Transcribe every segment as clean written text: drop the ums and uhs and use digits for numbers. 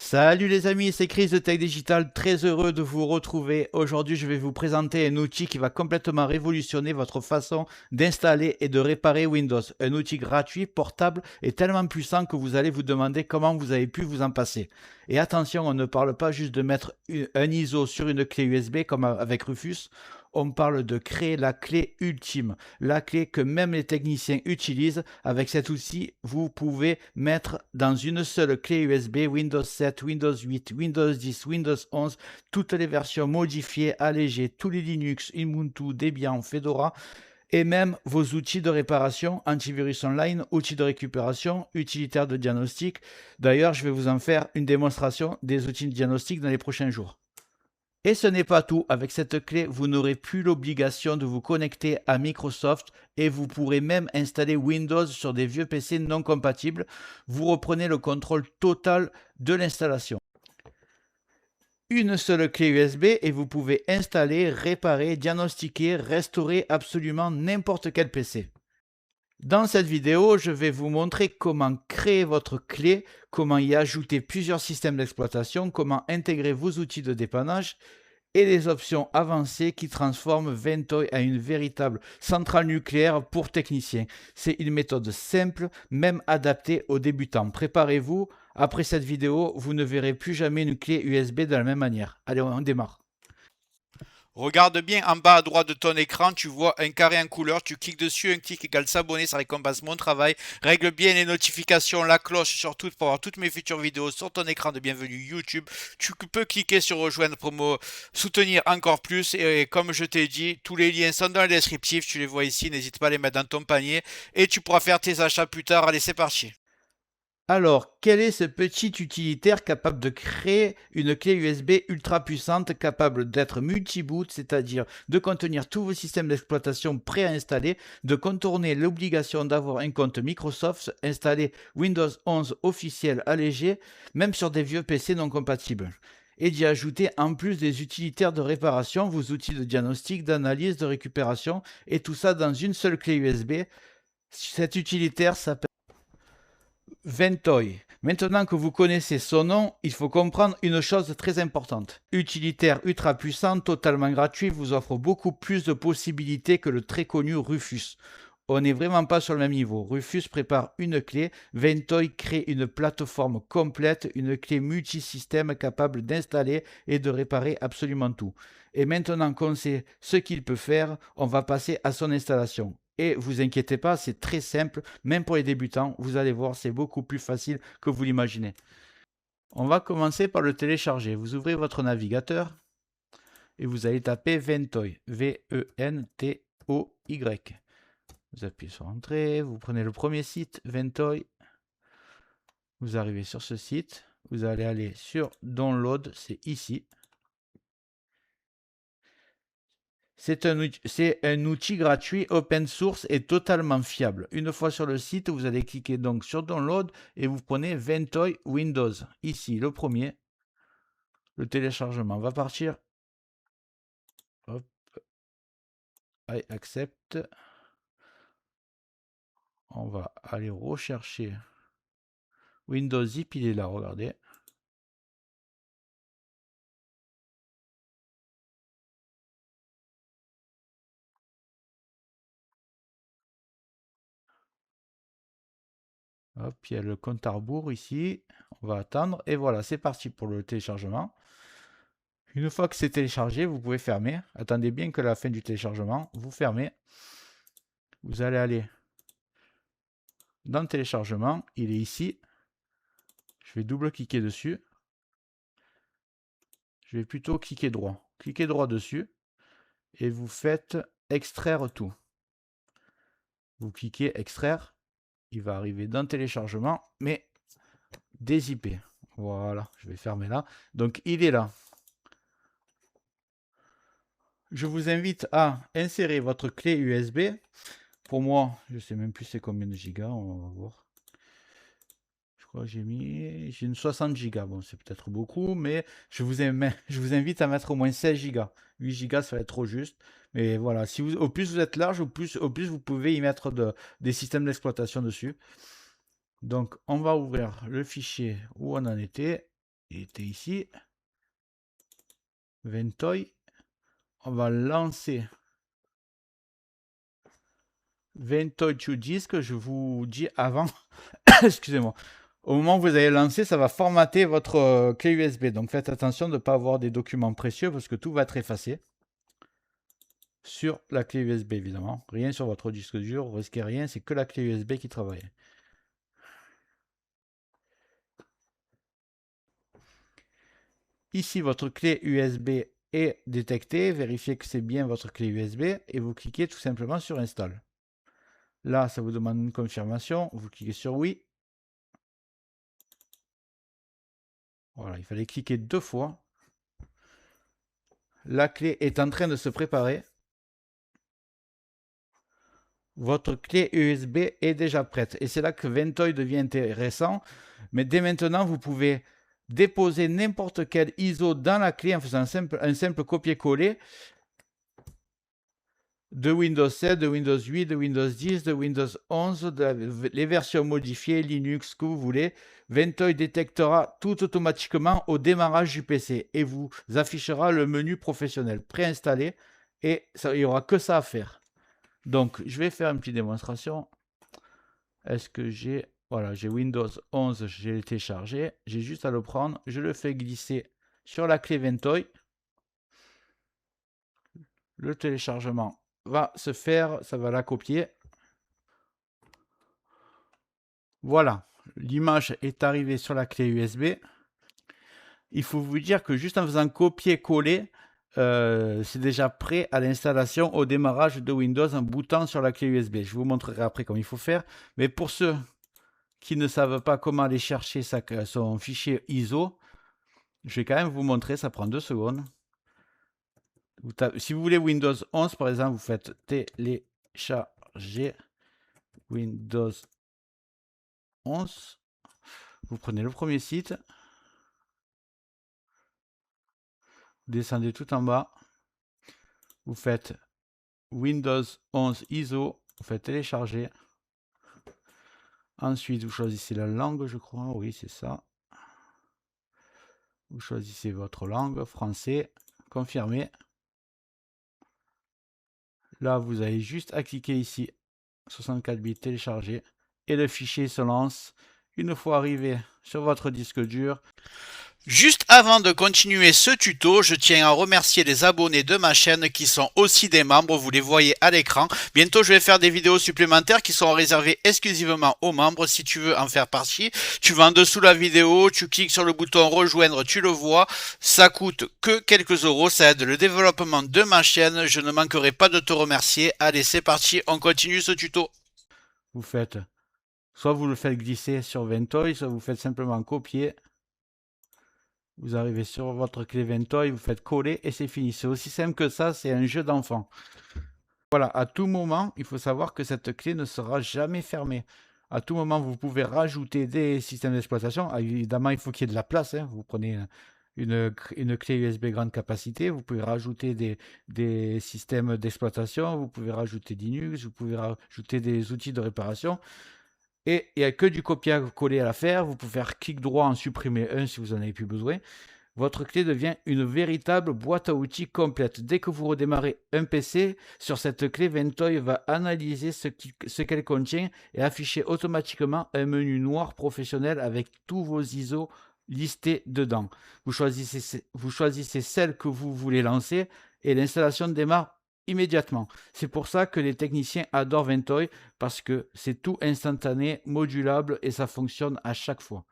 Salut les amis, c'est Chris de Tech Digital, très heureux de vous retrouver. Aujourd'hui, je vais vous présenter un outil qui va complètement révolutionner votre façon d'installer et de réparer Windows. Un outil gratuit, portable et tellement puissant que vous allez vous demander comment vous avez pu vous en passer. Et attention, on ne parle pas juste de mettre un ISO sur une clé USB comme avec Rufus. On parle de créer la clé ultime, la clé que même les techniciens utilisent. Avec cet outil, vous pouvez mettre dans une seule clé USB Windows 7, Windows 8, Windows 10, Windows 11, toutes les versions modifiées, allégées, tous les Linux, Ubuntu, Debian, Fedora, et même vos outils de réparation, antivirus online, outils de récupération, utilitaires de diagnostic. D'ailleurs, je vais vous en faire une démonstration des outils de diagnostic dans les prochains jours. Et ce n'est pas tout, avec cette clé, vous n'aurez plus l'obligation de vous connecter à Microsoft et vous pourrez même installer Windows sur des vieux PC non compatibles. Vous reprenez le contrôle total de l'installation. Une seule clé USB et vous pouvez installer, réparer, diagnostiquer, restaurer absolument n'importe quel PC. Dans cette vidéo, je vais vous montrer comment créer votre clé, comment y ajouter plusieurs systèmes d'exploitation, comment intégrer vos outils de dépannage et les options avancées qui transforment Ventoy en une véritable centrale nucléaire pour techniciens. C'est une méthode simple, même adaptée aux débutants. Préparez-vous, après cette vidéo, vous ne verrez plus jamais une clé USB de la même manière. Allez, on démarre. Regarde bien en bas à droite de ton écran, tu vois un carré en couleur, tu cliques dessus, un clic égale s'abonner, ça récompense mon travail. Règle bien les notifications, la cloche surtout pour avoir toutes mes futures vidéos sur ton écran de bienvenue YouTube. Tu peux cliquer sur rejoindre pour me soutenir encore plus et comme je t'ai dit, tous les liens sont dans le descriptif, tu les vois ici, n'hésite pas à les mettre dans ton panier et tu pourras faire tes achats plus tard. Allez, c'est parti. Alors, quel est ce petit utilitaire capable de créer une clé USB ultra puissante, capable d'être multi-boot, c'est-à-dire de contenir tous vos systèmes d'exploitation préinstallés, de contourner l'obligation d'avoir un compte Microsoft, installer Windows 11 officiel allégé, même sur des vieux PC non compatibles, et d'y ajouter en plus des utilitaires de réparation, vos outils de diagnostic, d'analyse, de récupération, et tout ça dans une seule clé USB. Cet utilitaire s'appelle Ventoy. Maintenant que vous connaissez son nom, il faut comprendre une chose très importante. Utilitaire ultra puissant, totalement gratuit, vous offre beaucoup plus de possibilités que le très connu Rufus. On n'est vraiment pas sur le même niveau. Rufus prépare une clé, Ventoy crée une plateforme complète, une clé multisystème capable d'installer et de réparer absolument tout. Et maintenant qu'on sait ce qu'il peut faire, on va passer à son installation. Et vous inquiétez pas, c'est très simple, même pour les débutants, vous allez voir, c'est beaucoup plus facile que vous l'imaginez. On va commencer par le télécharger. Vous ouvrez votre navigateur et vous allez taper Ventoy, V-E-N-T-O-Y. Vous appuyez sur Entrée, vous prenez le premier site, Ventoy. Vous arrivez sur ce site, vous allez aller sur Download, c'est ici. C'est un outil gratuit, open source et totalement fiable. Une fois sur le site, vous allez cliquer donc sur Download et vous prenez Ventoy Windows. Ici, le premier. Le téléchargement va partir. Hop. I accept. On va aller rechercher Windows Zip, il est là, regardez. Hop, il y a le compte à rebours ici. On va attendre. Et voilà, c'est parti pour le téléchargement. Une fois que c'est téléchargé, vous pouvez fermer. Attendez bien que la fin du téléchargement, vous fermez. Vous allez aller dans le téléchargement. Il est ici. Je vais double-cliquer dessus. Je vais plutôt cliquer droit. Cliquez droit dessus. Et vous faites extraire tout. Vous cliquez extraire. Il va arriver dans le téléchargement, mais dézippé. Voilà, je vais fermer là. Donc il est là. Je vous invite à insérer votre clé USB. Pour moi, je ne sais même plus c'est combien de gigas, on va voir. Je crois que j'ai une 60 gigas. Bon, c'est peut-être beaucoup, mais je vous invite à mettre au moins 16 gigas. 8 gigas, ça va être trop juste. Mais voilà, si vous, au plus vous êtes large, au plus vous pouvez y mettre des systèmes d'exploitation dessus. Donc, on va ouvrir le fichier où on en était. il était ici. Ventoy. On va lancer Ventoy to Disk. Je vous dis avant, excusez-moi. Au moment où vous allez lancer, ça va formater votre clé USB. Donc faites attention de ne pas avoir des documents précieux parce que tout va être effacé sur la clé USB évidemment. Rien sur votre disque dur, vous risquez rien, c'est que la clé USB qui travaille. Ici, votre clé USB est détectée. Vérifiez que c'est bien votre clé USB et vous cliquez tout simplement sur Install. Là, ça vous demande une confirmation. Vous cliquez sur Oui. Voilà, il fallait cliquer 2 fois. La clé est en train de se préparer. Votre clé USB est déjà prête. Et c'est là que Ventoy devient intéressant. Mais dès maintenant, vous pouvez déposer n'importe quel ISO dans la clé en faisant un simple copier-coller de Windows 7, de Windows 8, de Windows 10, de Windows 11, les versions modifiées, Linux, ce que vous voulez. Ventoy détectera tout automatiquement au démarrage du PC et vous affichera le menu professionnel préinstallé et il n'y aura que ça à faire. Donc, je vais faire une petite démonstration. Est-ce que j'ai... Voilà, j'ai Windows 11, j'ai téléchargé. J'ai juste à le prendre. Je le fais glisser sur la clé Ventoy. Le téléchargement va se faire. Ça va la copier. Voilà, l'image est arrivée sur la clé USB. Il faut vous dire que juste en faisant copier-coller, c'est déjà prêt à l'installation au démarrage de Windows en boutant sur la clé USB. Je vous montrerai après comment il faut faire. Mais pour ceux qui ne savent pas comment aller chercher son fichier ISO, je vais quand même vous montrer, ça prend 2 secondes. Si vous voulez Windows 11, par exemple, vous faites télécharger Windows 11. Vous prenez le premier site. Descendez tout en bas. Vous faites Windows 11 ISO. Vous faites télécharger. Ensuite, vous choisissez la langue, je crois. Oui, c'est ça. Vous choisissez votre langue, français. Confirmer. Là, vous avez juste à cliquer ici. 64 bits télécharger. Et le fichier se lance. Une fois arrivé sur votre disque dur. Juste avant de continuer ce tuto, je tiens à remercier les abonnés de ma chaîne qui sont aussi des membres, vous les voyez à l'écran. Bientôt, je vais faire des vidéos supplémentaires qui seront réservées exclusivement aux membres. Si tu veux en faire partie, tu vas en dessous de la vidéo, tu cliques sur le bouton rejoindre, tu le vois. Ça coûte que quelques euros, ça aide le développement de ma chaîne. Je ne manquerai pas de te remercier. Allez, c'est parti, on continue ce tuto. Vous faites, soit vous le faites glisser sur Ventoy, soit vous faites simplement copier. Vous arrivez sur votre clé Ventoy, vous faites coller et c'est fini. C'est aussi simple que ça, c'est un jeu d'enfant. Voilà, à tout moment, il faut savoir que cette clé ne sera jamais fermée. À tout moment, vous pouvez rajouter des systèmes d'exploitation. Évidemment, il faut qu'il y ait de la place. Vous prenez une clé USB grande capacité, vous pouvez rajouter des systèmes d'exploitation, vous pouvez rajouter Linux, vous pouvez rajouter des outils de réparation. Et il n'y a que du copier-coller à faire. Vous pouvez faire clic droit en supprimer un si vous n'en avez plus besoin. Votre clé devient une véritable boîte à outils complète. Dès que vous redémarrez un PC, sur cette clé, Ventoy va analyser ce qu'elle contient et afficher automatiquement un menu noir professionnel avec tous vos ISO listés dedans. Vous choisissez celle que vous voulez lancer et l'installation démarre immédiatement. C'est pour ça que les techniciens adorent Ventoy parce que c'est tout instantané, modulable et ça fonctionne à chaque fois.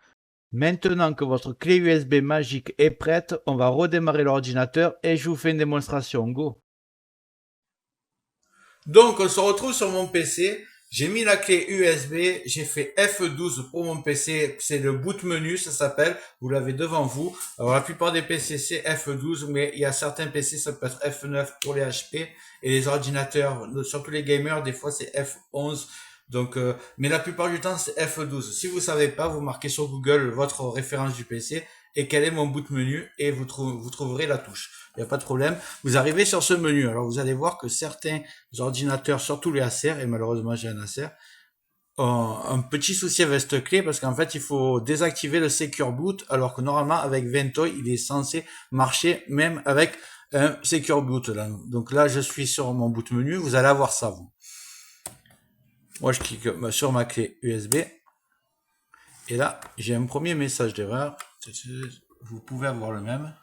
Maintenant que votre clé USB magique est prête, on va redémarrer l'ordinateur et je vous fais une démonstration. Go! Donc on se retrouve sur mon PC. J'ai mis la clé USB, j'ai fait F12 pour mon PC, c'est le boot menu, ça s'appelle, vous l'avez devant vous. Alors la plupart des PC c'est F12, mais il y a certains PC, ça peut être F9 pour les HP, et les ordinateurs, surtout les gamers, des fois c'est F11. Donc, mais la plupart du temps c'est F12. Si vous savez pas, vous marquez sur Google votre référence du PC et quel est mon boot menu et vous trouverez la touche. Il n'y a pas de problème. Vous arrivez sur ce menu. Alors vous allez voir que certains ordinateurs, surtout les Acer, et malheureusement j'ai un Acer, un petit souci avec cette clé parce qu'en fait il faut désactiver le Secure Boot alors que normalement avec Ventoy il est censé marcher même avec un Secure Boot là. Donc là je suis sur mon boot menu, vous allez avoir ça vous. Moi je clique sur ma clé USB et là j'ai un premier message d'erreur. Vous pouvez avoir le même.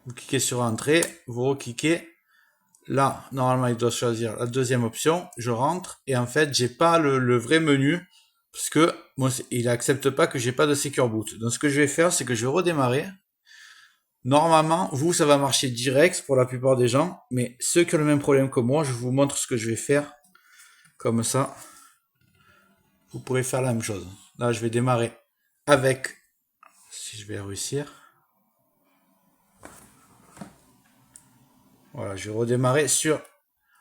Vous cliquez sur entrée, vous recliquez. Là, normalement, il doit choisir la deuxième option. Je rentre et en fait, j'ai pas le vrai menu parce que moi, il accepte pas que j'ai pas de Secure Boot. Donc, ce que je vais faire, c'est que je vais redémarrer. Normalement, vous, ça va marcher direct pour la plupart des gens, mais ceux qui ont le même problème que moi, je vous montre ce que je vais faire. Comme ça, vous pourrez faire la même chose. Là, je vais démarrer avec, si je vais réussir. Voilà, je vais redémarrer sur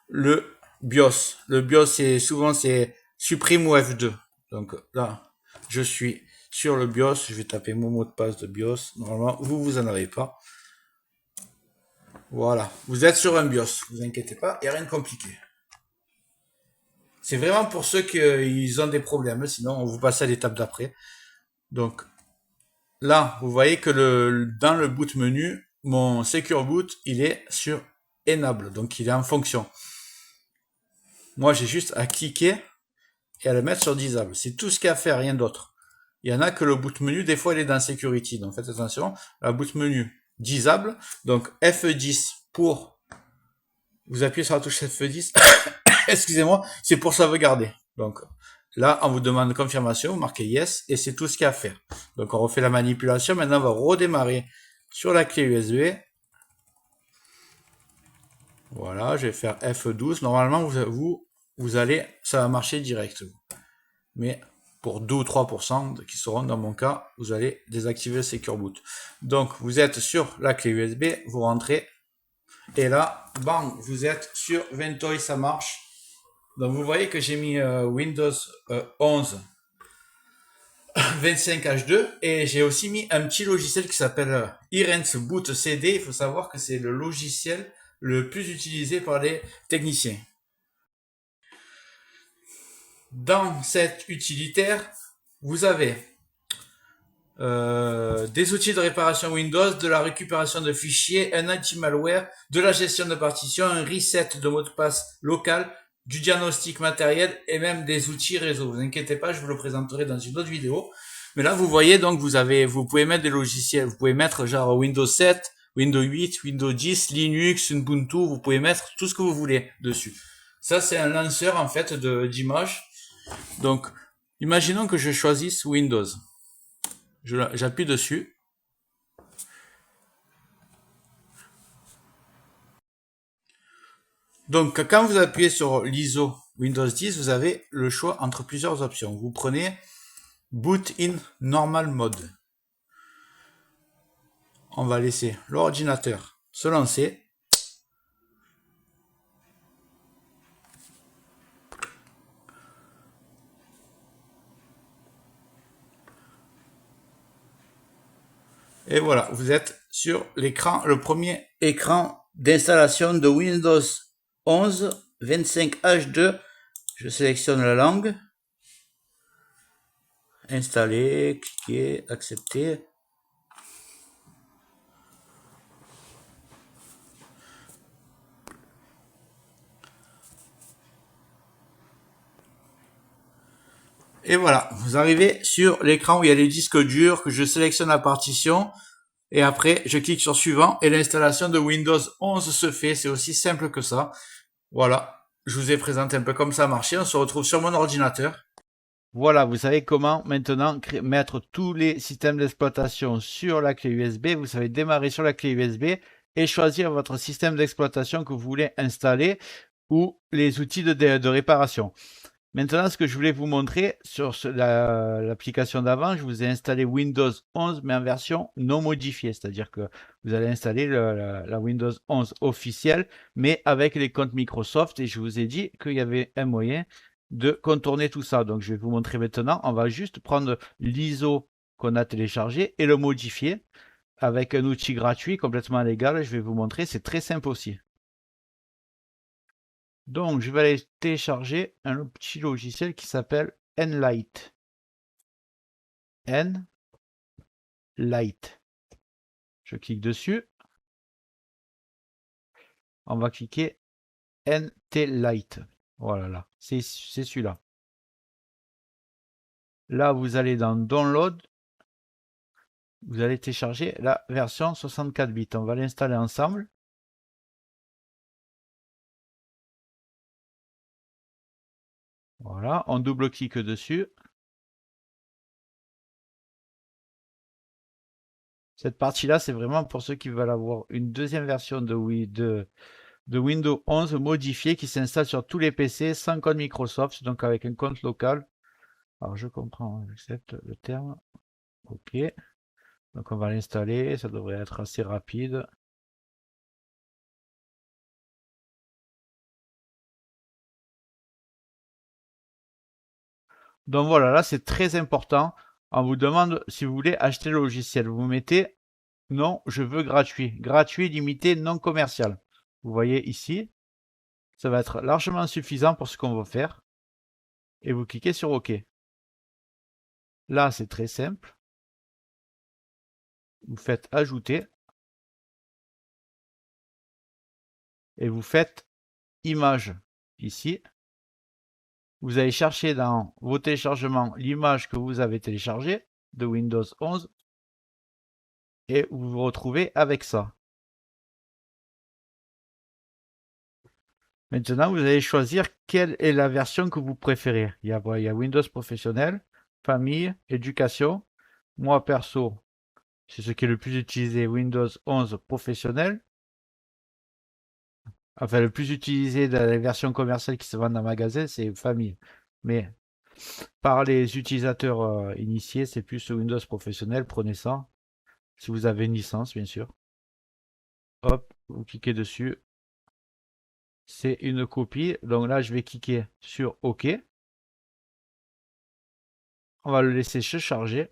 le BIOS. Le BIOS, souvent c'est supprime ou F2. Donc là, je suis sur le BIOS. Je vais taper mon mot de passe de BIOS. Normalement, vous en avez pas. Voilà, vous êtes sur un BIOS. Vous inquiétez pas, il n'y a rien de compliqué. C'est vraiment pour ceux qui ont des problèmes. Sinon, on vous passe à l'étape d'après. Donc là, vous voyez que dans le boot menu, mon Secure Boot, il est sur Enable. Donc il est en fonction. Moi, j'ai juste à cliquer et à le mettre sur Disable. C'est tout ce qu'il y a à faire, rien d'autre. Il y en a que le boot menu, des fois, il est dans Security. Donc, faites attention. La boot menu Disable. Donc, F10 pour... Vous appuyez sur la touche F10. Excusez-moi, c'est pour sauvegarder. Donc, là, on vous demande confirmation. Vous marquez Yes. Et c'est tout ce qu'il y a à faire. Donc, on refait la manipulation. Maintenant, on va redémarrer sur la clé USB. Voilà, je vais faire F12. Normalement, vous allez, ça va marcher direct. Mais pour 2 ou 3% qui seront dans mon cas, vous allez désactiver le Secure Boot. Donc, vous êtes sur la clé USB, vous rentrez. Et là, bang, vous êtes sur Ventoy, ça marche. Donc, vous voyez que j'ai mis Windows 11 25H2 et j'ai aussi mis un petit logiciel qui s'appelle Irens Boot CD. Il faut savoir que c'est le logiciel le plus utilisé par les techniciens. Dans cet utilitaire, vous avez des outils de réparation Windows, de la récupération de fichiers, un anti-malware, de la gestion de partitions, un reset de mot de passe local, du diagnostic matériel et même des outils réseau. Vous inquiétez pas, je vous le présenterai dans une autre vidéo. Mais là, vous voyez, donc, vous pouvez mettre des logiciels, vous pouvez mettre genre Windows 7, Windows 8, Windows 10, Linux, Ubuntu, vous pouvez mettre tout ce que vous voulez dessus. Ça, c'est un lanceur, en fait, d'images. Donc, imaginons que je choisisse Windows. J'appuie dessus. Donc, quand vous appuyez sur l'ISO Windows 10, vous avez le choix entre plusieurs options. Vous prenez Boot in Normal Mode. On va laisser l'ordinateur se lancer. Et voilà, vous êtes sur l'écran, le premier écran d'installation de Windows 11 25H2. Je sélectionne la langue. Installer, cliquer, accepter. Et voilà, vous arrivez sur l'écran où il y a les disques durs, que je sélectionne la partition, et après je clique sur suivant, et l'installation de Windows 11 se fait, c'est aussi simple que ça. Voilà, je vous ai présenté un peu comme ça a marché, on se retrouve sur mon ordinateur. Voilà, vous savez comment maintenant mettre tous les systèmes d'exploitation sur la clé USB. Vous savez démarrer sur la clé USB et choisir votre système d'exploitation que vous voulez installer ou les outils de réparation. Maintenant, ce que je voulais vous montrer sur l'application d'avant, je vous ai installé Windows 11 mais en version non modifiée, c'est-à-dire que vous allez installer la Windows 11 officielle mais avec les comptes Microsoft, et je vous ai dit qu'il y avait un moyen de contourner tout ça. Donc je vais vous montrer maintenant. On va juste prendre l'ISO qu'on a téléchargé et le modifier avec un outil gratuit complètement légal. Je vais vous montrer, c'est très simple aussi. Donc, je vais aller télécharger un petit logiciel qui s'appelle Nlight. Nlight. Je clique dessus. On va cliquer NT-Lite. Voilà, là. C'est celui-là. Là, vous allez dans Download. Vous allez télécharger la version 64 bits. On va l'installer ensemble. Voilà, on double-clique dessus. Cette partie-là, c'est vraiment pour ceux qui veulent avoir une deuxième version de Windows 11 modifiée qui s'installe sur tous les PC sans code Microsoft, donc avec un compte local. Alors, je comprends, j'accepte le terme. OK. Donc, on va l'installer. Ça devrait être assez rapide. Donc voilà, là c'est très important. On vous demande si vous voulez acheter le logiciel. Vous mettez non, je veux gratuit. Gratuit, limité, non commercial. Vous voyez ici, ça va être largement suffisant pour ce qu'on veut faire. Et vous cliquez sur OK. Là, c'est très simple. Vous faites ajouter. Et vous faites image ici. Vous allez chercher dans vos téléchargements l'image que vous avez téléchargée de Windows 11. Et vous vous retrouvez avec ça. Maintenant, vous allez choisir quelle est la version que vous préférez. Il y a Windows Professionnel, Famille, Éducation. Moi, perso, c'est ce qui est le plus utilisé, Windows 11 Professionnel. Enfin, le plus utilisé dans les versions commerciales qui se vendent en magasin, c'est Famille. Mais par les utilisateurs initiés, c'est plus Windows Professionnel. Prenez ça. Si vous avez une licence, bien sûr. Hop, vous cliquez dessus. C'est une copie. Donc là, je vais cliquer sur OK. On va le laisser se charger.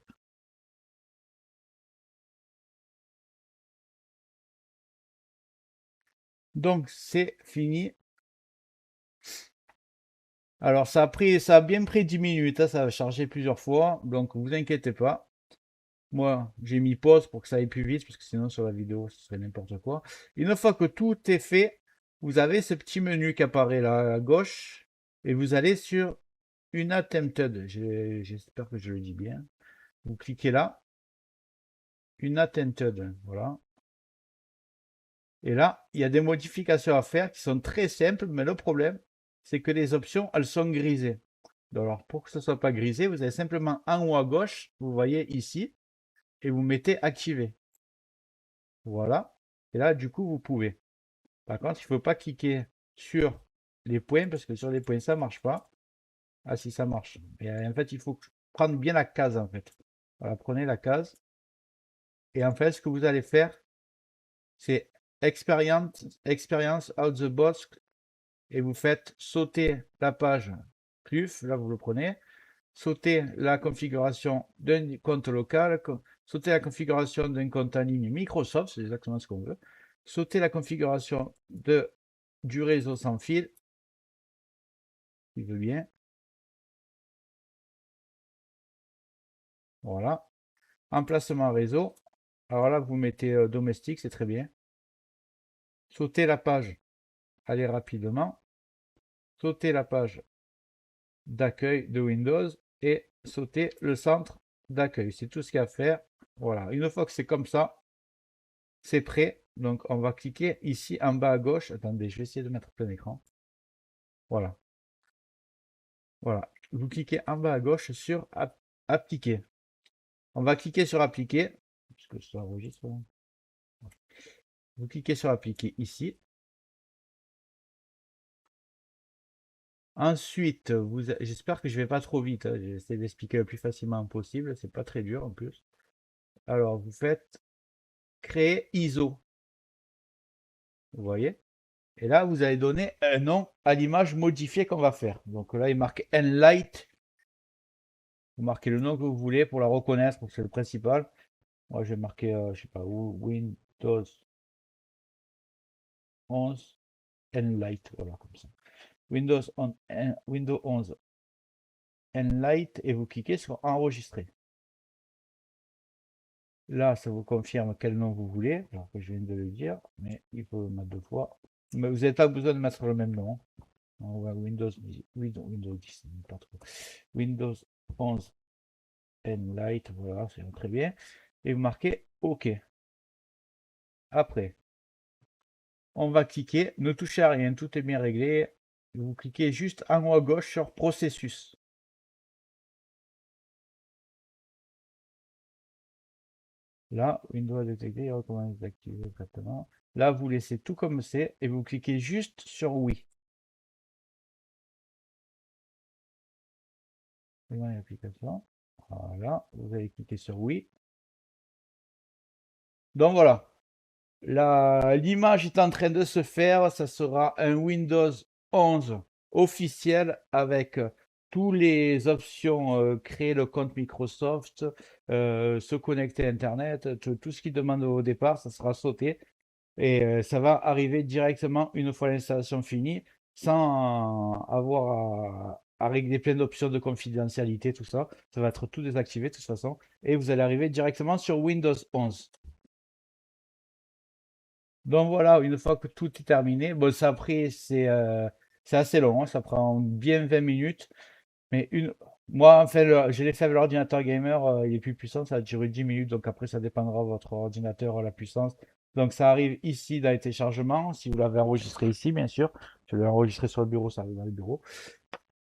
Donc c'est fini. Alors ça a bien pris 10 minutes, hein, ça a chargé plusieurs fois, donc vous inquiétez pas. Moi j'ai mis pause pour que ça aille plus vite, parce que sinon sur la vidéo ce serait n'importe quoi. Une fois que tout est fait, vous avez ce petit menu qui apparaît là à gauche, et vous allez sur une attempted. J'espère que je le dis bien. Vous cliquez là, une attempted, voilà. Et là, il y a des modifications à faire qui sont très simples, mais le problème, c'est que les options, elles sont grisées. Alors, pour que ce ne soit pas grisé, vous avez simplement en haut à gauche, vous voyez ici, et vous mettez activer. Voilà. Et là, du coup, vous pouvez. Par contre, il ne faut pas cliquer sur les points, parce que sur les points, ça ne marche pas. Ah si, ça marche. Et en fait, il faut prendre bien la case, en fait. Voilà, prenez la case. Et en fait, ce que vous allez faire, c'est experience out the box, et vous faites sauter la page plus, là vous le prenez, sauter la configuration d'un compte local, sauter la configuration d'un compte en ligne Microsoft, c'est exactement ce qu'on veut, sauter la configuration du réseau sans fil, il veut bien, voilà, emplacement réseau, alors là vous mettez domestique, c'est très bien, sauter la page, allez rapidement, sauter la page d'accueil de Windows et sauter le centre d'accueil. C'est tout ce qu'il y a à faire. Voilà, une fois que c'est comme ça, c'est prêt. Donc on va cliquer ici en bas à gauche. Attendez, je vais essayer de mettre plein écran. Voilà. Voilà. Vous cliquez en bas à gauche sur appliquer. On va cliquer sur appliquer. Puisque ça enregistre. Vous cliquez sur appliquer ici. Ensuite, j'espère que je vais pas trop vite, hein. J'essaie d'expliquer le plus facilement possible. C'est pas très dur en plus. Alors, vous faites créer ISO. Vous voyez? Et là, vous allez donner un nom à l'image modifiée qu'on va faire. Donc là, il marque Nlight. Vous marquez le nom que vous voulez pour la reconnaître, parce que c'est le principal. Moi, je vais marquer, je sais pas où, Windows 11 Nlight. Voilà, comme ça. Windows 11 Enlight et vous cliquez sur enregistrer. Là, ça vous confirme quel nom vous voulez, alors que je viens de le dire, mais il faut le mettre 2 fois. Mais vous n'avez pas besoin de mettre le même nom. On va Windows 10, pas trop. Windows 11 Enlight, voilà, c'est très bien. Et vous marquez OK. Après, on va cliquer, ne touchez à rien, tout est bien réglé. Vous cliquez juste en haut à gauche sur processus. Là, Windows détecté, comment désactiver exactement. Là, vous laissez tout comme c'est et vous cliquez juste sur oui. L'application. Voilà, vous allez cliquer sur oui. Donc voilà, l'image est en train de se faire. Ça sera un Windows 11 officiel avec toutes les options, créer le compte Microsoft, se connecter à Internet, tout ce qu'il demande au départ, ça sera sauté. Et ça va arriver directement une fois l'installation finie, sans avoir à régler plein d'options de confidentialité, tout ça. Ça va être tout désactivé de toute façon. Et vous allez arriver directement sur Windows 11. Donc voilà, une fois que tout est terminé, bon, ça après, c'est assez long, hein, ça prend bien 20 minutes. Mais moi, enfin, je l'ai fait avec l'ordinateur gamer, il est plus puissant, ça a duré 10 minutes, donc après, ça dépendra de votre ordinateur, la puissance. Donc ça arrive ici dans les téléchargements, si vous l'avez enregistré ici, bien sûr. Je l'ai enregistré sur le bureau, ça arrive dans le bureau.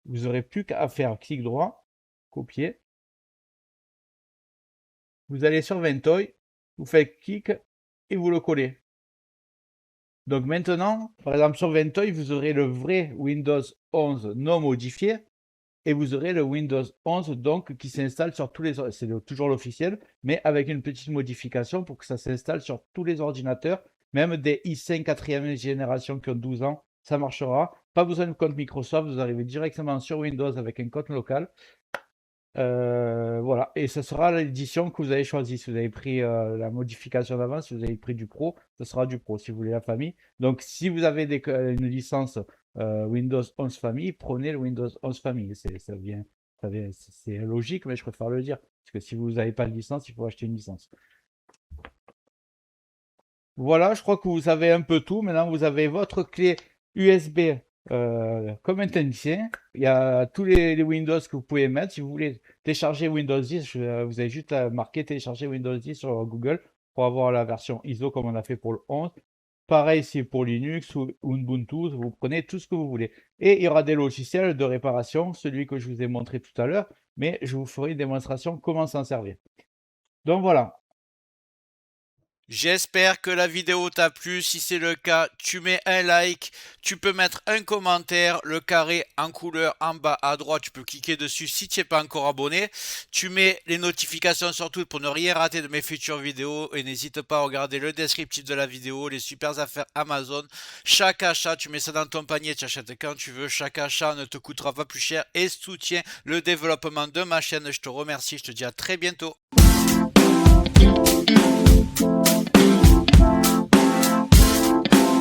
Vous n'aurez plus qu'à faire clic droit, copier. Vous allez sur Ventoy, vous faites clic et vous le collez. Donc maintenant, par exemple sur Ventoy, vous aurez le vrai Windows 11 non modifié et vous aurez le Windows 11 donc qui s'installe sur tous les, c'est toujours l'officiel, mais avec une petite modification pour que ça s'installe sur tous les ordinateurs, même des i5 4e génération qui ont 12 ans, ça marchera. Pas besoin de compte Microsoft, vous arrivez directement sur Windows avec un compte local. Voilà, et ce sera l'édition que vous avez choisie. Si vous avez pris la modification d'avance, si vous avez pris du Pro, ce sera du Pro. Si vous voulez la famille. Donc, si vous avez une licence Windows 11 famille, prenez le Windows 11 famille. C'est logique, mais je préfère le dire. Parce que si vous n'avez pas de licence, il faut acheter une licence. Voilà, je crois que vous avez un peu tout. Maintenant, vous avez votre clé USB comme un technicien. Il y a tous les Windows que vous pouvez mettre. Si vous voulez télécharger Windows 10, vous avez juste à marquer télécharger Windows 10 sur Google pour avoir la version ISO comme on a fait pour le 11. Pareil, si pour Linux ou Ubuntu, vous prenez tout ce que vous voulez. Et il y aura des logiciels de réparation, celui que je vous ai montré tout à l'heure, mais je vous ferai une démonstration comment s'en servir. Donc voilà. J'espère que la vidéo t'a plu. Si c'est le cas, tu mets un like, tu peux mettre un commentaire, le carré en couleur en bas à droite, tu peux cliquer dessus si tu n'es pas encore abonné. Tu mets les notifications surtout pour ne rien rater de mes futures vidéos et n'hésite pas à regarder le descriptif de la vidéo, les super affaires Amazon. Chaque achat, tu mets ça dans ton panier, tu achètes quand tu veux. Chaque achat ne te coûtera pas plus cher et soutient le développement de ma chaîne. Je te remercie, je te dis à très bientôt.